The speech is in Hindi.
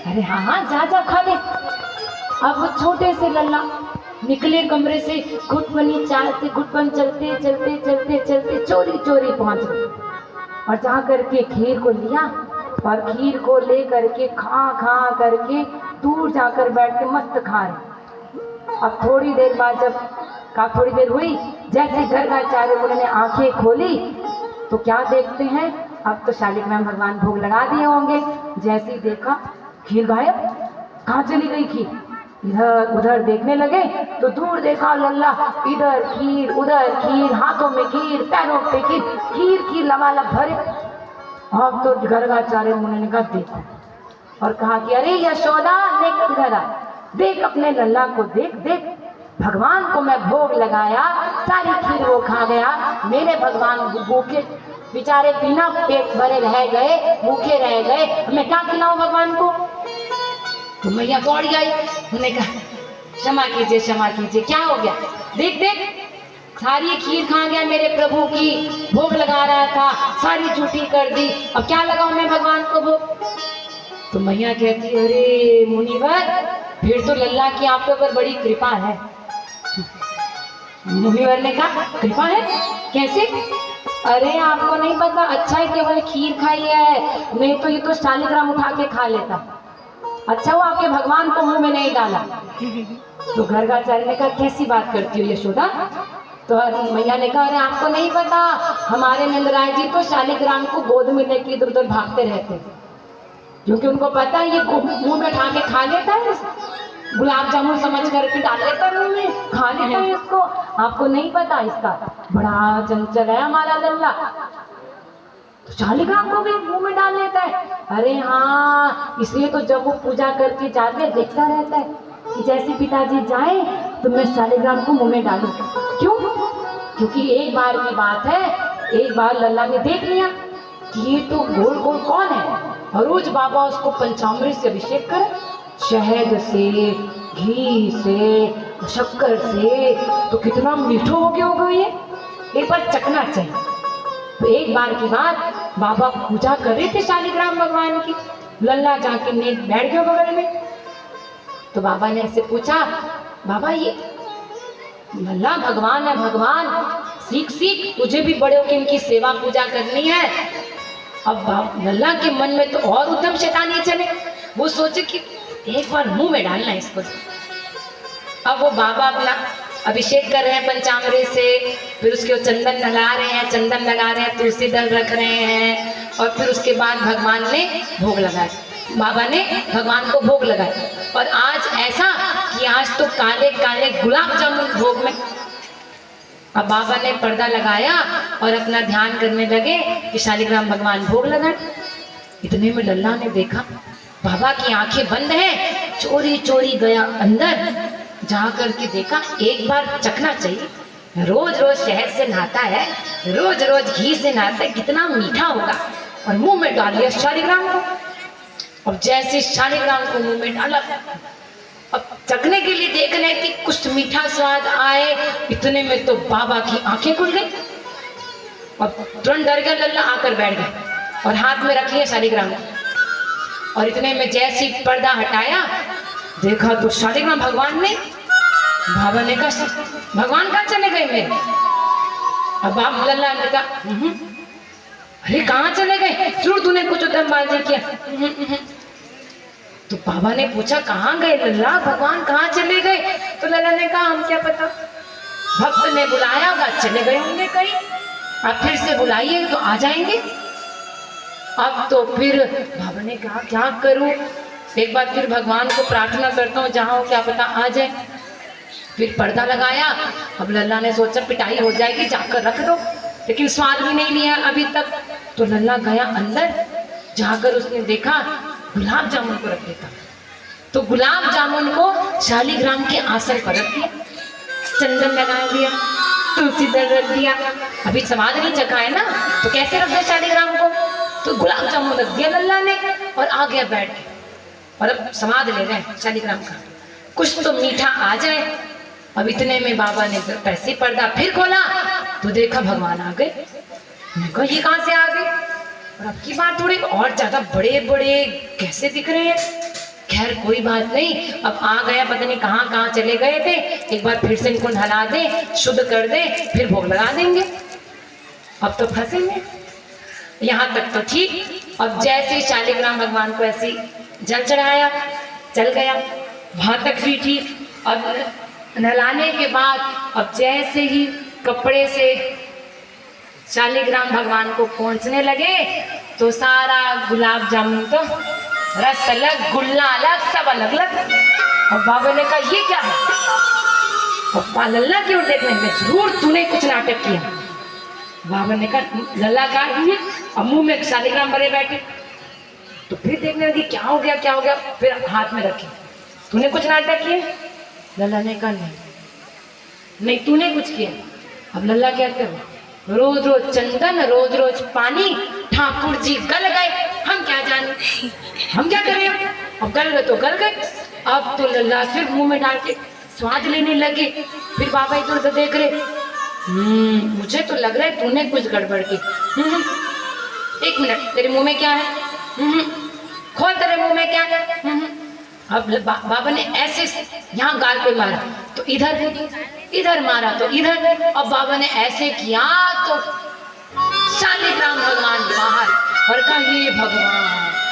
अरे हाँ हाँ जा जा खा ले। अब वो छोटे से लल्ला निकले कमरे से, घुटपनी चाल से घुटपन चलते चलते चलते चलते चोरी चोरी पहुंच गए और जा करके खीर को लिया और खीर को ले करके खा खा करके दूर जाकर बैठ के मस्त खा रहे। अब थोड़ी देर बाद जब थोड़ी देर हुई, जैसे गर्गाचार्य मुनि ने आंखें खोली तो क्या देखते हैं, अब तो शालिग्राम भगवान भोग लगा दिए होंगे। जैसे ही देखा खीर गायब, कहाँ चली गई खीर? इधर उधर देखने लगे तो दूर देखा लल्ला, इधर खीर उधर खीर, हाथों में खीर पैरों पे खीर, खीर खीर लबालब भरे। अब तो गर्गाचार्य मुनि ने कहा देखो, और कहा कि अरे यशोदा देख इधर आ, देख अपने लल्ला को देख देख, भगवान को मैं भोग लगाया, सारी खीर वो खा गया, मेरे भगवान भूखे बेचारे बिना पेट भरे रह गए, भूखे रह गए, मैं क्या खिलाऊं भगवान को? तो मैया दौड़ गई, उन्होंने कहा क्षमा कीजिए क्या हो गया? देख देख सारी खीर खा गया मेरे प्रभु की, भोग लगा रहा था, सारी झूठी कर दी, अब क्या लगाऊं मैं भगवान को भोग? तो मैया कहती अरे मुनिवर, फिर तो लल्ला की आपके ऊपर बड़ी कृपा है। मुनिवर ने कहा कृपा है कैसे? अरे आपको नहीं पता, अच्छा है केवल खीर खाई है, नहीं तो ये तो शालिग्राम उठा के खा लेता। अच्छा वो आपके भगवान को मुंह में नहीं डाला। तो गर्गाचार्य ने कहा कैसी बात करती हो यशोदा? तो मैया ने कहा अरे आपको नहीं पता, हमारे नंदराय जी तो शालिग्राम को गोद में लेके इधर उधर भागते रहते, क्योंकि उनको पता है ये मुंह में उठा के खा लेता है, गुलाब जामुन समझ करके डाल लेता है मुंह में, खा लेता है इसको। आपको नहीं पता, इसका बड़ा चंचल है हमारा लल्ला, तो शालिग्राम को भी मुंह में डाल लेता है। अरे हाँ, इसलिए तो जब वो पूजा करके जाते देखता रहता है कि जैसे पिताजी जाए तो मैं शालिग्राम को मुंह में डालूं। क्यों? क्योंकि एक बार की बात है, एक बार लल्ला ने देख लिया कि ये तो गोल गोल कौन है, और रोज बाबा उसको पंचामृत से अभिषेक करे, शहद से, घी से, शक्कर से, तो कितना मीठा हो गया होगा ये, एक बार चखना चाहिए। तो एक बार की बात, बाबा पूजा कर रहे थे शालिग्राम भगवान की, लल्ला जाके ने बैठ गया बगल में। तो बाबा ने ऐसे पूछा, बाबा ये लल्ला भगवान है, भगवान सीख सीख, तुझे भी बड़े होकर इनकी सेवा पूजा करनी है। अब लल्ला के मन में तो और उद्यम शैतानी चले, वो सोचे कि एक बार मुंह में डालना है इसको। अब वो बाबा अपना अभिषेक कर रहे हैं पंचामृत से, फिर उसके चंदन लगा रहे हैं, चंदन लगा रहे हैं, तुलसी दल रख रहे हैं, और फिर उसके बाद भगवान ने भोग लगाया, बाबा ने भगवान को भोग लगाया। और आज ऐसा कि आज तो काले काले गुलाब जामुन भोग में। अब बाबा ने पर्दा लगाया और अपना ध्यान करने लगे कि शालिग्राम भगवान भोग लगाए। इतने में लल्ला ने देखा बाबा की आंखें बंद हैं, चोरी चोरी गया अंदर, जा करके देखा एक बार चखना चाहिए, रोज रोज शहद से नहाता है, रोज रोज घी से नहाता है, कितना मीठा होगा, और मुंह में डाल लिया शालिग्राम को। और जैसे शालिग्राम को मुंह में डाला, अब चखने के लिए देख रहे कि कुछ मीठा स्वाद आए, इतने में तो बाबा की आंखें खुल गई और तुरंत डर गया लल्ला, आकर बैठ गए और हाथ में रख लिया शालिग्राम। और इतने में जैसी पर्दा हटाया, देखा तो शालिग्राम भगवान ने, बाबा ने कहा भगवान कहाँ चले गए मेरे? अब आप लल्ला ने कहा अरे कहाँ चले गए, जरूर तूने कुछ उद्यमबाजी किया। तो बाबा ने पूछा कहाँ गए लल्ला, भगवान कहाँ चले गए? तो लल्ला ने कहा हम क्या पता, भक्त ने बुलाया होगा, चले गए होंगे कहीं, आप फिर से बुलाइए तो आ जाएंगे। अब तो फिर बाबा ने कहा क्या करूं, एक बार फिर भगवान को प्रार्थना करता हूँ, जहाँ हो क्या पता आ जाए। फिर पर्दा लगाया, अब लल्ला ने सोचा पिटाई हो जाएगी, जाकर रख दो, लेकिन स्वाद भी नहीं लिया अभी तक। तो लल्ला गया अंदर, जाकर उसने देखा गुलाब जामुन को रख देता, तो गुलाब जामुन को शालिग्राम के आसन पर रख दिया, चंदन लगा दिया, तुलसी दल रख दिया। अभी समाध नहीं चखा है ना, तो कैसे रख दिया शालिग्राम को? तो गुलाब जामुन रख दिया लल्ला ने और आ गया बैठ के, और अब समाध ले रहे हैं शालिग्राम का, कुछ तो मीठा आ जाए। अब इतने में बाबा ने पैसे पर्दा फिर खोला तो देखा भगवान आ गए। मैं कहा ये कहाँ से आ गए? और अब की बार थोड़े और ज्यादा बड़े बड़े कैसे दिख रहे हैं? खैर कोई बात नहीं, अब आ गया, पता नहीं कहाँ कहाँ चले गए थे, एक बार फिर से इनको नहला दे, शुद्ध कर दे, फिर भोग लगा देंगे। अब तो फंसेंगे। यहाँ तक तो ठीक। अब जैसे शालिग्राम भगवान को ऐसे जल चढ़ाया, चल गया, वहां तक भी ठीक। अब नहलाने के बाद अब जैसे ही कपड़े से शालिग्राम भगवान को पोंछने लगे तो सारा गुलाब जामुन तो रस अलग, गुल्ला अलग, सब अलग अलग। और बाबा ने कहा ये क्या है? और लल्ला क्यों देखने में, जरूर तूने कुछ नाटक किया। बाबा ने कहा लल्ला का और मुंह में शालिग्राम भरे बैठे। तो फिर देखने लगी क्या हो गया क्या हो गया, फिर हाथ में रखे, तूने कुछ नाटक किए? लल्ला ने कहा नहीं तूने कुछ किया। अब लल्ला क्या कर, रोज रोज चंदन, रोज रोज पानी, ठाकुर जी गल गए, हम क्या जाने, हम क्या करें, अब गल गए तो गल गए। अब तो लल्ला फिर मुंह में डाल के स्वाद लेने लगे। फिर बाबा इधर उधर देख रहे, मुझे तो लग रहा है तूने कुछ गड़बड़ की। एक मिनट, तेरे मुंह में क्या है? खोल, तेरे मुंह में क्या है? अब बाबा ने ऐसे यहाँ गाल पे मारा तो इधर मारा तो इधर। अब बाबा ने ऐसे किया तो शालिग्राम भगवान बाहर और कहा ये भगवान